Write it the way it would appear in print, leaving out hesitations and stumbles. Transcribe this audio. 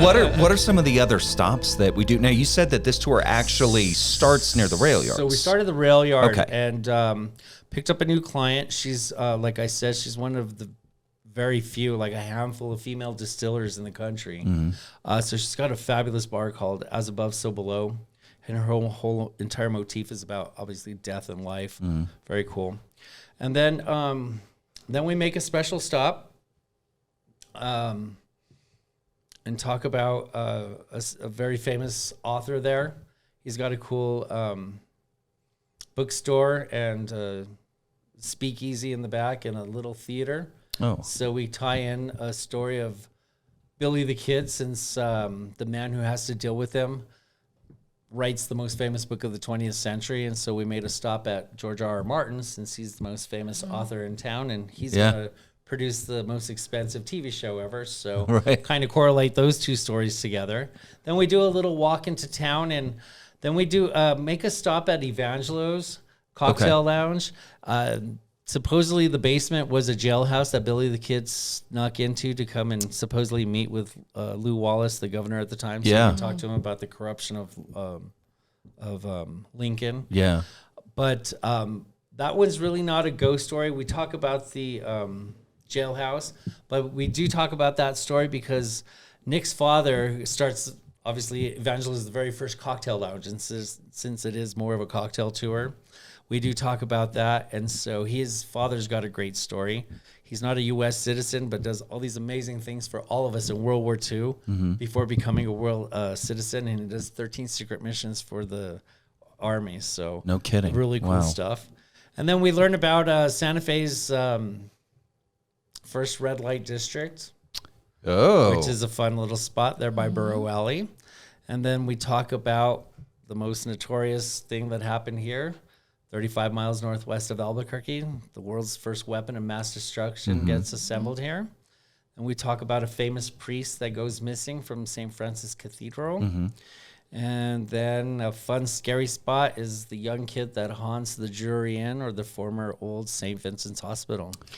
what are some of the other stops that we do? Now, you said that this tour actually starts near the rail yards. So we started the rail yard Okay. and picked up a new client. She's, like I said, she's one of the very few, like a handful of female distillers in the country. So she's got a fabulous bar called As Above, So Below. And her whole entire motif is about, obviously, death and life. Very cool. And then we make a special stop and talk about a very famous author there. He's got a cool bookstore and speakeasy in the back and a little theater. Oh. So we tie in a story of Billy the Kid, since the man who has to deal with him writes the most famous book of the 20th century. And so we made a stop at George R.R. Martin, since he's the most famous author in town, and he's going to produce the most expensive TV show ever. So kind of correlate those two stories together. Then we do a little walk into town, and then we do make a stop at Evangelo's Cocktail Lounge. Supposedly the basement was a jailhouse that Billy the Kid snuck into to come and supposedly meet with Lew Wallace, the governor at the time. So we talked to him about the corruption of Lincoln. Yeah. But that was really not a ghost story. We talk about the jailhouse, but we do talk about that story because Nick's father starts, obviously, Evangelo is the very first cocktail lounge, and since it is more of a cocktail tour, we do talk about that. And so his father's got a great story. He's not a U.S. citizen, but does all these amazing things for all of us in World War II before becoming a world citizen. And he does 13 secret missions for the Army. So no kidding. Really cool stuff. And then we learn about Santa Fe's first red light district, which is a fun little spot there by Burrow Alley. And then we talk about the most notorious thing that happened here, 35 miles northwest of Albuquerque. The world's first weapon of mass destruction gets assembled here. And we talk about a famous priest that goes missing from St. Francis Cathedral. And then a fun, scary spot is the young kid that haunts the Jury Inn, or the former old St. Vincent's Hospital.